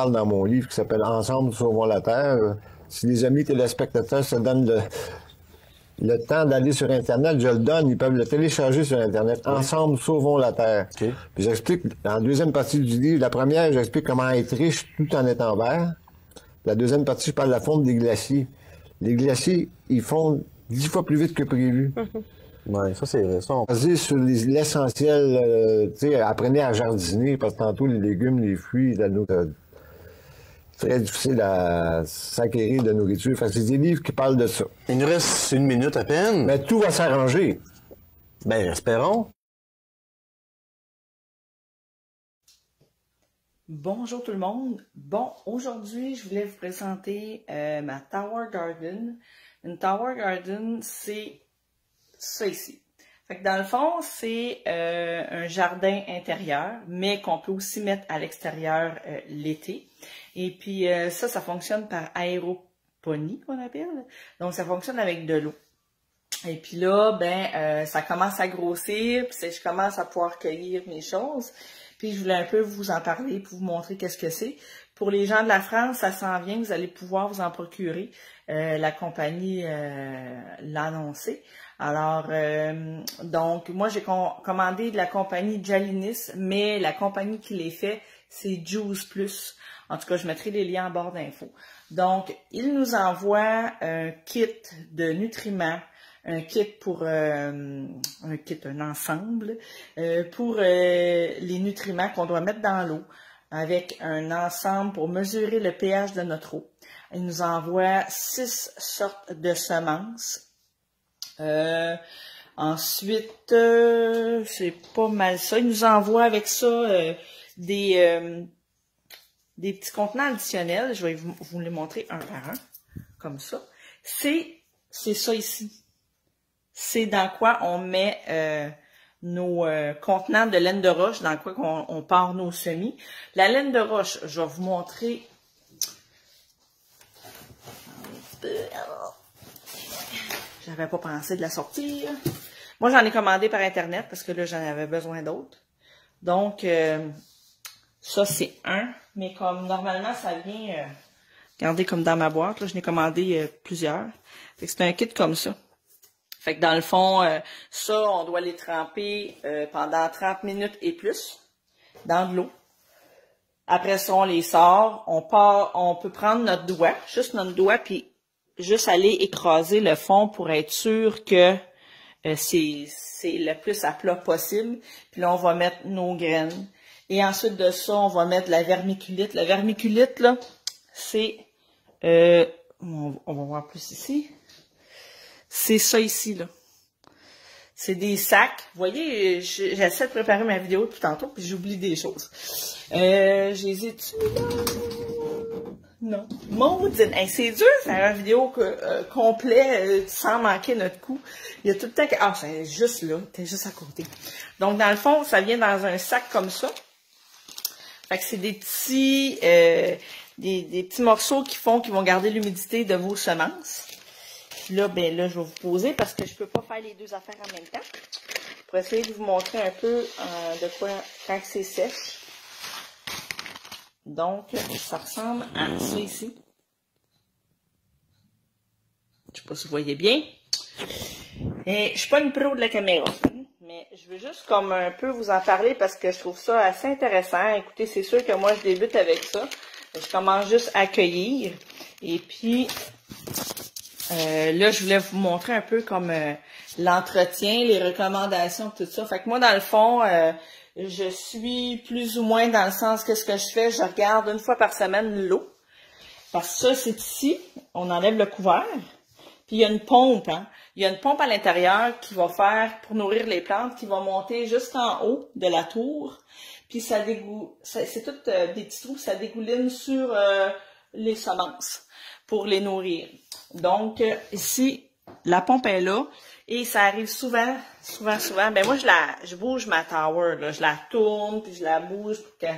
parle dans mon livre qui s'appelle Ensemble, sauvons la Terre. Si les amis téléspectateurs se donnent le temps d'aller sur Internet, je le donne, ils peuvent le télécharger sur Internet. Oui. Ensemble, sauvons la Terre. Okay. Puis j'explique, dans la deuxième partie du livre, la première, j'explique comment être riche tout en étant vert. La deuxième partie, je parle de la fonte des glaciers. Les glaciers, ils fondent 10 fois plus vite que prévu. Oui, ça c'est vrai. Basé sur l'essentiel, tu sais, apprenez à jardiner, parce que tantôt, les légumes, les fruits, c'est très difficile à s'acquérir de nourriture. Enfin, c'est des livres qui parlent de ça. Il nous reste 1 minute à peine. Mais tout va s'arranger. Ben, espérons. Bonjour tout le monde. Bon, aujourd'hui, je voulais vous présenter ma Tower Garden. Une Tower Garden, c'est ça ici. Fait que dans le fond, c'est un jardin intérieur, mais qu'on peut aussi mettre à l'extérieur l'été. Et puis ça fonctionne par aéroponie, qu'on appelle. Donc, ça fonctionne avec de l'eau. Et puis là, ça commence à grossir, puis je commence à pouvoir cueillir mes choses. Puis je voulais un peu vous en parler pour vous montrer qu'est-ce que c'est. Pour les gens de la France, ça s'en vient, vous allez pouvoir vous en procurer. La compagnie l'a annoncé. Alors, donc, moi, j'ai commandé de la compagnie Jalinis, mais la compagnie qui les fait, c'est Juice Plus. En tout cas, je mettrai les liens en barre d'infos. Donc, ils nous envoient un kit de nutriments, un kit pour un ensemble pour les nutriments qu'on doit mettre dans l'eau, avec un ensemble pour mesurer le pH de notre eau. Il nous envoie 6 sortes de semences. Ensuite, c'est pas mal ça. Il nous envoie avec ça des petits contenants additionnels. Je vais vous les montrer un par un, comme ça. C'est ça ici. C'est dans quoi on met nos contenants de laine de roche, dans quoi on part nos semis. La laine de roche, je vais vous montrer. J'avais pas pensé de la sortir. Moi, j'en ai commandé par Internet parce que là, j'en avais besoin d'autres. Donc, ça, c'est un. Mais comme normalement, ça vient, regardez comme dans ma boîte, là, je n'ai commandé plusieurs. Fait que c'est un kit comme ça. Fait que dans le fond, ça, on doit les tremper pendant 30 minutes et plus dans de l'eau. Après ça, on les sort. On peut prendre notre doigt, juste notre doigt, puis juste aller écraser le fond pour être sûr que c'est le plus à plat possible. Puis là, on va mettre nos graines. Et ensuite de ça, on va mettre de la vermiculite. La vermiculite, là, c'est... on va voir plus ici. C'est ça ici, là. C'est des sacs. Vous voyez, j'essaie de préparer ma vidéo tout tantôt, puis j'oublie des choses. Je les ai-tu là? Non. Maudine. Hey, c'est dur de faire une vidéo complète sans manquer notre coup. Il y a tout le temps que... Ah, c'est juste là. T'es juste à côté. Donc, dans le fond, ça vient dans un sac comme ça. Fait que c'est des petits... des petits morceaux qui vont garder l'humidité de vos semences. Puis là, là, je vais vous poser parce que je peux pas faire les deux affaires en même temps. Pour essayer de vous montrer un peu de quoi quand c'est sèche. Donc, ça ressemble à ça ici. Je sais pas si vous voyez bien. Et je suis pas une pro de la caméra, mais je veux juste comme un peu vous en parler parce que je trouve ça assez intéressant. Écoutez, c'est sûr que moi, je débute avec ça. Je commence juste à cueillir. Et puis, là, je voulais vous montrer un peu comme l'entretien, les recommandations, tout ça. Fait que moi, dans le fond, je suis plus ou moins dans le sens que ce que je fais, je regarde une fois par semaine l'eau. Parce que ça, c'est ici, on enlève le couvert. Puis il y a une pompe, hein. Il y a une pompe à l'intérieur qui va faire, pour nourrir les plantes, qui va monter jusqu'en haut de la tour. Puis c'est tout des petits trous, ça dégouline sur les semences pour les nourrir. Donc, ici, la pompe est là. Et ça arrive souvent. Ben moi, je bouge ma tower, là. Je la tourne, puis je la bouge pour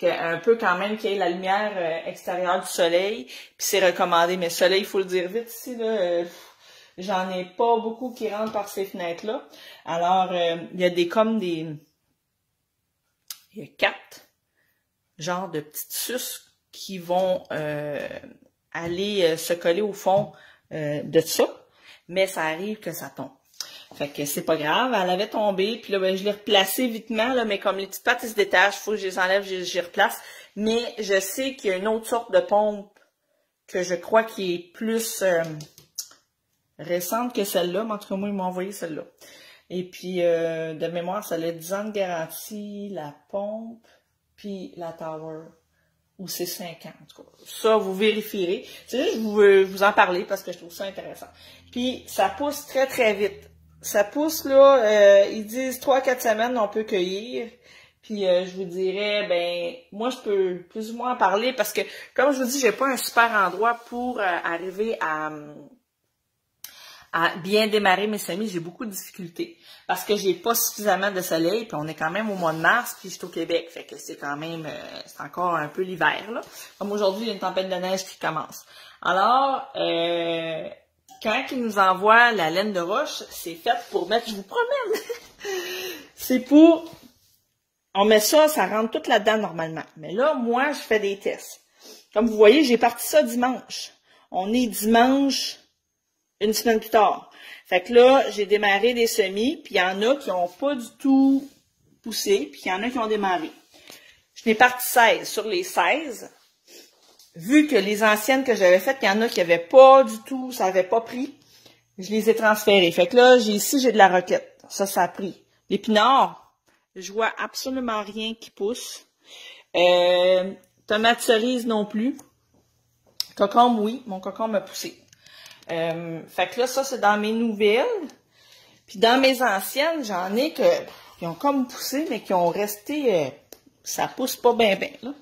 un peu quand même qu'il y ait la lumière extérieure du soleil. Puis c'est recommandé. Mais le soleil, il faut le dire vite ici, là. J'en ai pas beaucoup qui rentrent par ces fenêtres-là. Alors, il y a il y a 4 genres de petites suces qui vont aller se coller au fond de ça, mais ça arrive que ça tombe. Fait que c'est pas grave, elle avait tombé, puis là, ben, je l'ai replacée vitement, là, mais comme les petites pattes, elles se détachent, il faut que je les enlève, je les replace. Mais je sais qu'il y a une autre sorte de pompe que je crois qui est plus récente que celle-là, mais en tout cas, moi, ils m'ont envoyé celle-là. Et puis, de mémoire, ça a 10 ans de garantie, la pompe, puis la tower. Ou c'est 5 ans, en tout cas. Ça, vous vérifierez. C'est juste que je veux vous en parler parce que je trouve ça intéressant. Puis, ça pousse très, très vite. Ça pousse, là, ils disent 3-4 semaines, on peut cueillir. Puis, je vous dirais, ben, moi, je peux plus ou moins en parler parce que, comme je vous dis, j'ai pas un super endroit pour arriver à bien démarrer mes semis. J'ai beaucoup de difficultés parce que j'ai pas suffisamment de soleil, puis on est quand même au mois de mars, puis je suis au Québec, fait que c'est quand même, c'est encore un peu l'hiver, là. Comme aujourd'hui, il y a une tempête de neige qui commence. Alors, quand ils nous envoient la laine de roche, c'est fait pour mettre, je vous promets, c'est pour, on met ça, ça rentre tout là-dedans normalement. Mais là, moi, je fais des tests. Comme vous voyez, j'ai parti ça dimanche. On est dimanche, une semaine plus tard. Fait que là, j'ai démarré des semis, puis il y en a qui n'ont pas du tout poussé, puis il y en a qui ont démarré. Je n'ai parti 16. Sur les 16, vu que les anciennes que j'avais faites, il y en a qui n'avaient pas du tout, ça n'avait pas pris, je les ai transférées. Fait que là, ici, j'ai de la roquette. Ça a pris. L'épinard, je vois absolument rien qui pousse. Tomate cerise non plus. Cocombe, oui, mon cocombe a poussé. Fait que là, ça, c'est dans mes nouvelles. Puis dans mes anciennes, j'en ai qui ont comme poussé, mais qui ont resté, ça pousse pas bien, là. Tu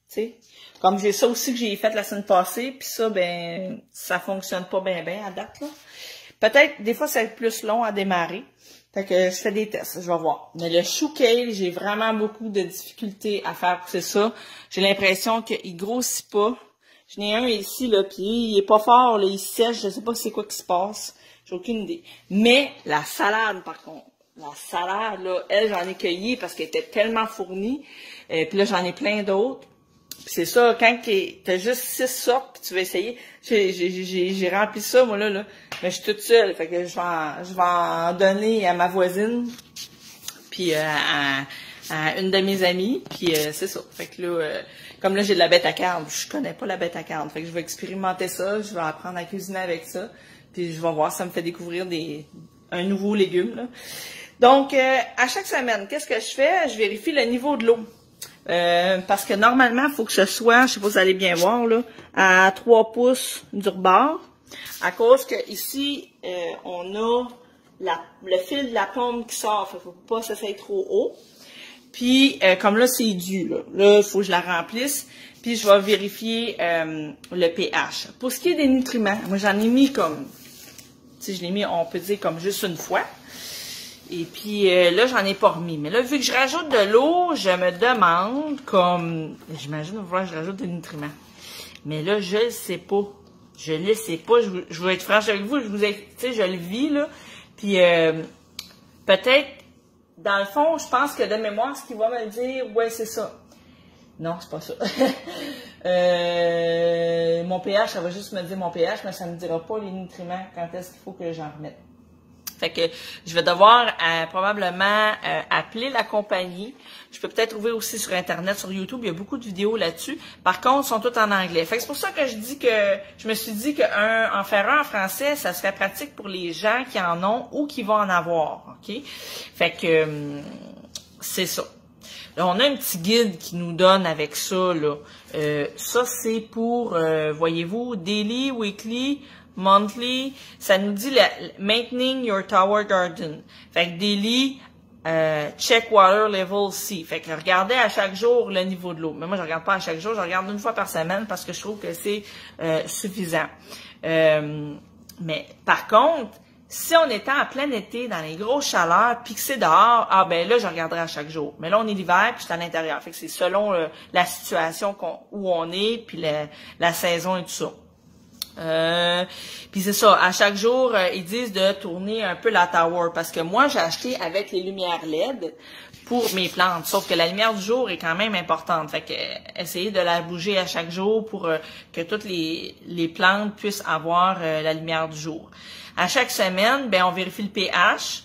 sais. Comme j'ai ça aussi que j'ai fait la semaine passée, puis ça, ben, ça fonctionne pas bien à date, là. Peut-être, des fois, c'est plus long à démarrer. Fait que je fais des tests, je vais voir. Mais le chou kale, j'ai vraiment beaucoup de difficultés à faire pousser ça. J'ai l'impression qu'il grossit pas. J'en ai un ici, là, puis il est pas fort, là, il sèche, je sais pas c'est quoi qui se passe. J'ai aucune idée. Mais la salade, par contre, la salade, là, elle, j'en ai cueilli parce qu'elle était tellement fournie. Puis là, j'en ai plein d'autres. Puis c'est ça, quand t'as juste 6 sortes, puis tu vas essayer. J'ai rempli ça, moi, là. Mais je suis toute seule, fait que je vais en donner à ma voisine, puis à une de mes amies, puis c'est ça. Fait que là, comme là, j'ai de la bêta-carne, je connais pas la bêta-carne, fait que je vais expérimenter ça, je vais apprendre à cuisiner avec ça, puis je vais voir, ça me fait découvrir un nouveau légume, là. Donc, à chaque semaine, qu'est-ce que je fais? Je vérifie le niveau de l'eau. Parce que normalement, il faut que je sois, je sais pas si vous allez bien voir, là, à 3 pouces du rebord. À cause que ici, on a le fil de la pomme qui sort, il faut pas que ça soit trop haut. Puis, comme là, c'est dû, là, il faut que je la remplisse. Puis, je vais vérifier le pH. Pour ce qui est des nutriments, moi, j'en ai mis comme, tu sais, je l'ai mis, on peut dire, comme juste une fois. Et puis, là, j'en ai pas remis. Mais là, vu que je rajoute de l'eau, je me demande, comme, j'imagine, il va falloir que je rajoute des nutriments. Mais là, je le sais pas. Je le sais pas. Je vais être franche avec vous. Tu sais, je le vis, là. Puis, peut-être, dans le fond, je pense que de mémoire, ce qu'il va me dire, ouais, c'est ça. Non, c'est pas ça. Mon pH, ça va juste me dire mon pH, mais ça me dira pas les nutriments, quand est-ce qu'il faut que j'en remette. Fait que je vais devoir probablement appeler la compagnie. Je peux peut-être trouver aussi sur Internet, sur YouTube, il y a beaucoup de vidéos là-dessus. Par contre, ils sont toutes en anglais. Fait que c'est pour ça que je me suis dit qu'en faire un en français, ça serait pratique pour les gens qui en ont ou qui vont en avoir. OK? Fait que c'est ça. Là, on a un petit guide qui nous donne avec ça, là. Ça, c'est pour, voyez-vous, daily, weekly, monthly, ça nous dit maintaining your tower garden. Fait que daily, check water level C. Fait que regardez à chaque jour le niveau de l'eau. Mais moi, je regarde pas à chaque jour, je regarde une fois par semaine parce que je trouve que c'est suffisant. Mais par contre, si on était en plein été, dans les grosses chaleurs, puis que c'est dehors, ah ben là, je regarderai à chaque jour. Mais là, on est l'hiver, puis je suis à l'intérieur. Fait que c'est selon la situation où on est, puis la saison et tout ça. Puis c'est ça, à chaque jour, ils disent de tourner un peu la tower parce que moi, j'ai acheté avec les lumières LED pour mes plantes. Sauf que la lumière du jour est quand même importante. Fait que essayez de la bouger à chaque jour pour que toutes les plantes puissent avoir la lumière du jour. À chaque semaine, ben on vérifie le pH.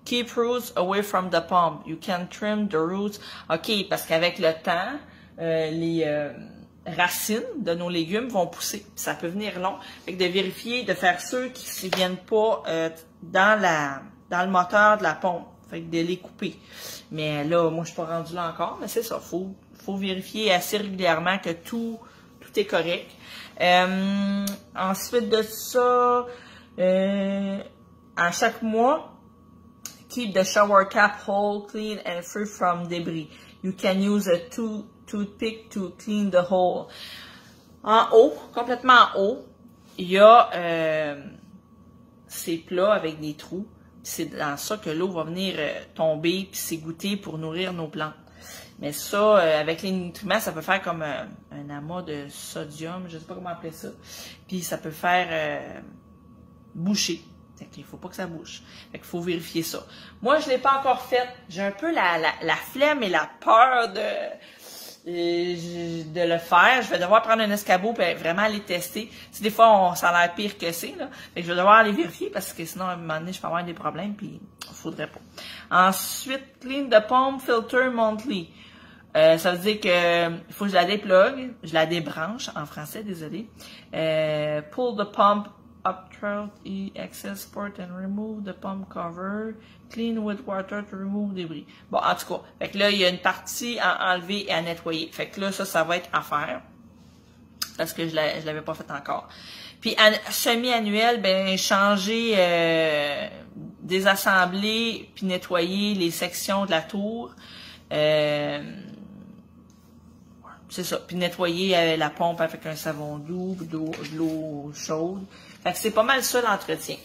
Keep roots away from the pump. You can trim the roots. OK, parce qu'avec le temps, les racines de nos légumes vont pousser. Ça peut venir long. Fait que de vérifier, de faire ceux qui ne viennent pas dans le moteur de la pompe. Fait que de les couper. Mais là, moi, je suis pas rendue là encore, mais c'est ça. Faut vérifier assez régulièrement que tout est correct. Ensuite de ça, à chaque mois, keep the shower cap whole, clean and free from debris. You can use a toothpick to clean the hole. En haut, complètement en haut, il y a ces plats avec des trous. C'est dans ça que l'eau va venir tomber puis s'égoutter pour nourrir nos plantes. Mais ça, avec les nutriments, ça peut faire comme un amas de sodium, je sais pas comment appeler ça. Puis ça peut faire boucher. Fait qu'il faut pas que ça bouche. Fait qu'il faut vérifier ça. Moi, je l'ai pas encore fait. J'ai un peu la flemme et la peur de le faire. Je vais devoir prendre un escabeau et vraiment aller tester. Si des fois, ça a l'air pire que c'est, là. Fait que je vais devoir aller vérifier parce que sinon, à un moment donné, je peux avoir des problèmes puis il faudrait pas. Ensuite, clean the pump filter monthly. Ça veut dire que il faut que je la déplugue, je la débranche en français, désolé. Pull the pump up through the excess port and remove the pump cover. Clean with water to remove debris. Bon, en tout cas, fait que là, il y a une partie à enlever et à nettoyer. Fait que là, ça va être à faire. Parce que je l'avais pas fait encore. Puis, semi-annuel, ben, changer, désassembler, puis nettoyer les sections de la tour. C'est ça. Puis nettoyer la pompe avec un savon doux, de l'eau chaude. Fait que c'est pas mal ça l'entretien.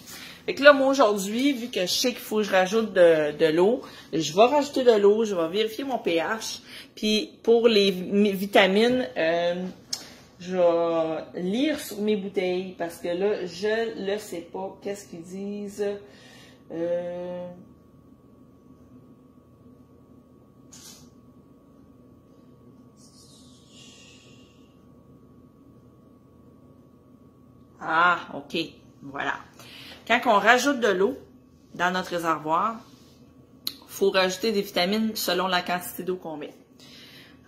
Fait que là, moi, aujourd'hui, vu que je sais qu'il faut que je rajoute de l'eau, je vais rajouter de l'eau, je vais vérifier mon pH. Puis pour les vitamines, je vais lire sur mes bouteilles parce que là, je le sais pas. Qu'est-ce qu'ils disent? Ah, OK. Voilà. Quand on rajoute de l'eau dans notre réservoir, il faut rajouter des vitamines selon la quantité d'eau qu'on met.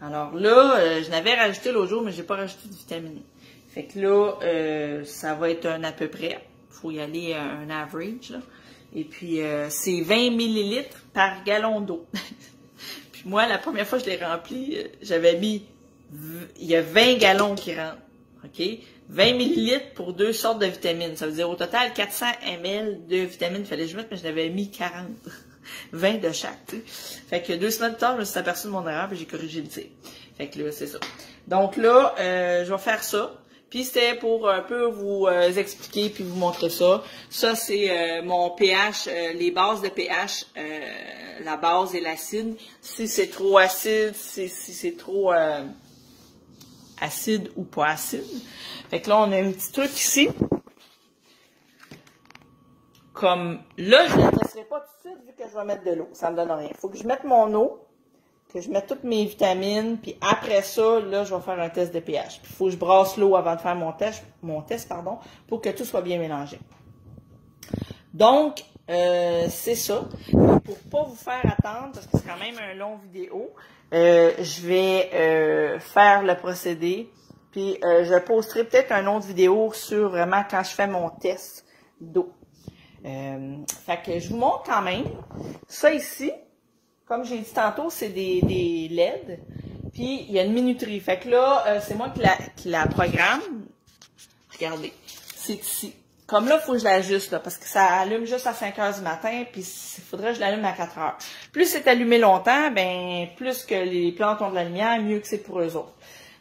Alors là, je n'avais rajouté l'autre jour, mais je n'ai pas rajouté de vitamines. Fait que là, ça va être un à peu près. Il faut y aller à un average. Là. Et puis, c'est 20 ml par gallon d'eau. Puis moi, la première fois que je l'ai rempli, j'avais mis... Il y a 20 gallons qui rentrent. OK? 20 ml pour 2 sortes de vitamines. Ça veut dire au total 400 ml de vitamines. Il fallait que je mette, mais je n'avais mis 40. 20 de chaque, tu sais. Fait que 2 semaines plus tard, je me suis aperçu de mon erreur et j'ai corrigé le tir. Fait que là, c'est ça. Donc là, je vais faire ça. Puis c'était pour un peu vous expliquer puis vous montrer ça. Ça, c'est mon pH, les bases de pH, la base et l'acide. Si c'est trop acide, si c'est trop acide ou pas acide. Fait que là, on a un petit truc ici. Comme là, je ne le testerai pas tout de suite vu que je vais mettre de l'eau. Ça me donne rien. Il faut que je mette mon eau, que je mette toutes mes vitamines, puis après ça, là, je vais faire un test de pH. Puis il faut que je brasse l'eau avant de faire mon test, pour que tout soit bien mélangé. Donc, c'est ça. Pour pas vous faire attendre, parce que c'est quand même un long vidéo, je vais faire le procédé. Puis je posterai peut-être une autre vidéo sur vraiment quand je fais mon test d'eau. Fait que je vous montre quand même. Ça ici, comme j'ai dit tantôt, c'est des LED. Puis il y a une minuterie. Fait que là, c'est moi qui la programme. Regardez, c'est ici. Comme là, il faut que je l'ajuste, là, parce que ça allume juste à 5 heures du matin, puis il faudrait que je l'allume à 4 heures. Plus c'est allumé longtemps, ben plus que les plantes ont de la lumière, mieux que c'est pour eux autres.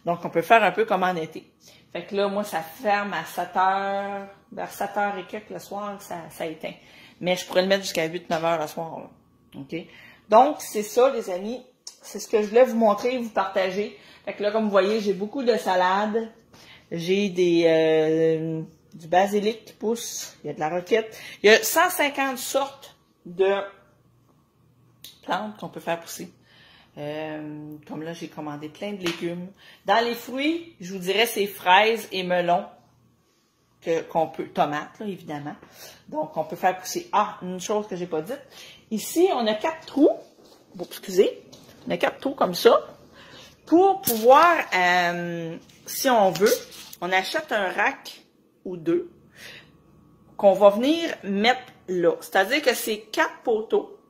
Donc, on peut faire un peu comme en été. Fait que là, moi, ça ferme à 7 heures, vers 7 heures et quelques le soir, ça éteint. Mais je pourrais le mettre jusqu'à 8-9 heures le soir, là. OK? Donc, c'est ça, les amis. C'est ce que je voulais vous montrer et vous partager. Fait que là, comme vous voyez, j'ai beaucoup de salades. J'ai des du basilic qui pousse, il y a de la roquette. Il y a 150 sortes de plantes qu'on peut faire pousser. Comme là, j'ai commandé plein de légumes. Dans les fruits, je vous dirais, c'est fraises et melons. Qu'on peut, tomates, là, évidemment. Donc, on peut faire pousser. Ah, une chose que j'ai pas dite. Ici, on a 4 trous. Bon, excusez. On a 4 trous comme ça. Pour pouvoir, si on veut, on achète un rack ou 2 qu'on va venir mettre là. C'est-à-dire que c'est 4 poteaux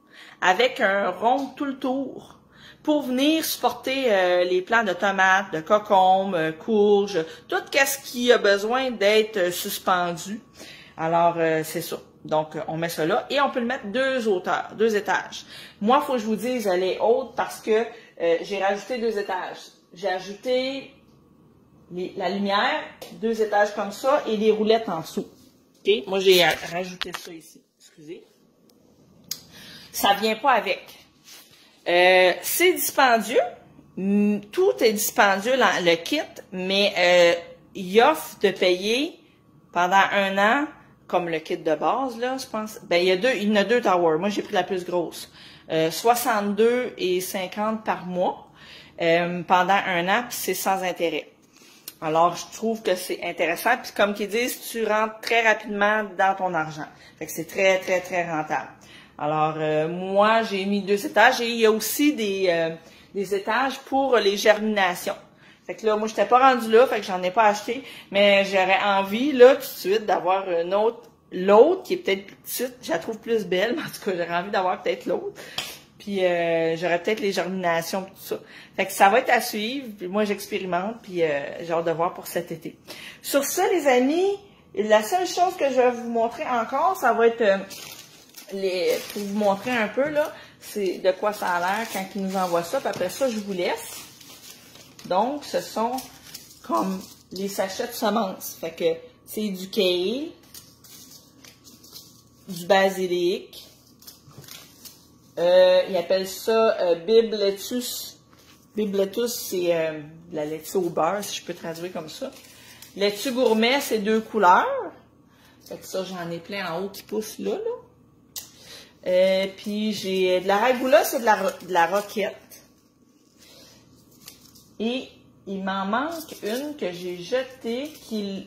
avec un rond tout le tour pour venir supporter les plants de tomates, de concombres, courges, tout ce qui a besoin d'être suspendu. Alors, c'est ça. Donc, on met ça là et on peut le mettre 2 étages. Moi, il faut que je vous dise, elle est haute parce que j'ai rajouté 2 étages. J'ai ajouté la lumière, 2 étages comme ça et les roulettes en dessous. Okay? Moi, j'ai rajouté ça ici. Excusez. Ça vient pas avec. C'est dispendieux. Tout est dispendieux dans le kit, mais il offre de payer pendant 1 an, comme le kit de base, là, je pense. Ben, il y en a 2 towers. Moi, j'ai pris la plus grosse. 62,50 par mois pendant 1 an, puis c'est sans intérêt. Alors, je trouve que c'est intéressant. Puis comme qu'ils disent, tu rentres très rapidement dans ton argent. Fait que c'est très, très, très rentable. Alors, moi, j'ai mis 2 étages et il y a aussi des étages pour les germinations. Fait que là, moi, je n'étais pas rendue là, fait que j'en ai pas acheté, mais j'aurais envie, là, tout de suite, d'avoir une autre, l'autre qui est peut-être plus petite, je la trouve plus belle, mais en tout cas, j'aurais envie d'avoir peut-être l'autre. Puis, j'aurais peut-être les germinations, tout ça. Fait que ça va être à suivre, puis moi, j'expérimente, puis j'ai hâte de voir pour cet été. Sur ça, les amis, la seule chose que je vais vous montrer encore, ça va être... pour vous montrer un peu, là, c'est de quoi ça a l'air quand ils nous envoient ça. Puis après ça, je vous laisse. Donc, ce sont comme les sachets de semences. Fait que c'est du kale, du basilic. Ils appellent ça bibletus. Bibletus, c'est la laitue au beurre, si je peux traduire comme ça. Laitue gourmet, c'est 2 couleurs. Fait que ça, j'en ai plein en haut qui poussent là, là. Puis j'ai de la ragoula, c'est de la roquette. Et il m'en manque une que j'ai jetée qui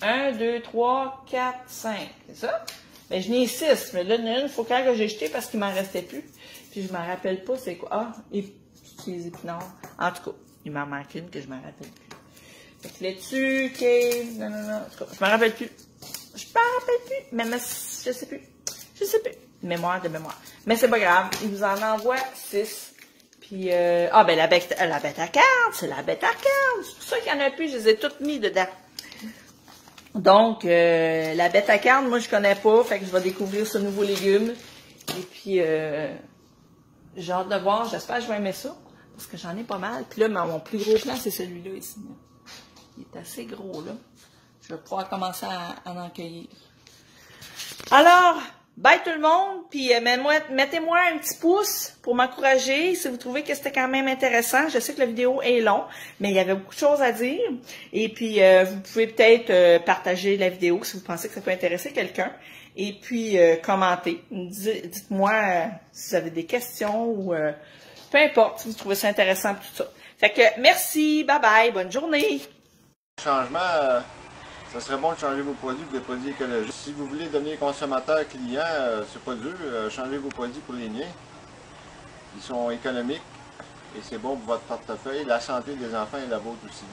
1, 2, 3, 4, 5. C'est ça? Mais je n'ai 6. Mais là, il y en a une, il faut quand que j'ai jeté parce qu'il m'en restait plus. Puis je m'en rappelle pas c'est quoi. Ah, et les épinards. En tout cas, il m'en manque une que je m'en rappelle plus. Fait que là-dessus, non. En tout cas, je m'en rappelle plus. Je m'en rappelle plus. Mais je sais plus. Je sais plus. Mémoire de mémoire. Mais c'est pas grave. Il vous en envoie 6. Puis, ben la bête à carne. C'est la bête à carne. C'est pour ça qu'il y en a plus. Je les ai toutes mis dedans. Donc, la bête à carne, moi, je connais pas. Fait que je vais découvrir ce nouveau légume. Et puis, j'ai hâte de voir. J'espère que je vais aimer ça. Parce que j'en ai pas mal. Puis là, mon plus gros plan, c'est celui-là ici. Il est assez gros, là. Je vais pouvoir commencer à en cueillir. Alors, bye tout le monde, puis mettez-moi un petit pouce pour m'encourager si vous trouvez que c'était quand même intéressant. Je sais que la vidéo est longue, mais il y avait beaucoup de choses à dire. Et puis, vous pouvez peut-être partager la vidéo si vous pensez que ça peut intéresser quelqu'un. Et puis, commentez. Dites-moi si vous avez des questions ou peu importe si vous trouvez ça intéressant tout ça. Fait que merci, bye bye, bonne journée. Changement... ça serait bon de changer vos produits pour des produits écologiques. Si vous voulez devenir consommateur client, c'est pas dur. Changez vos produits pour les miens. Ils sont économiques et c'est bon pour votre portefeuille. La santé des enfants et la vôtre aussi.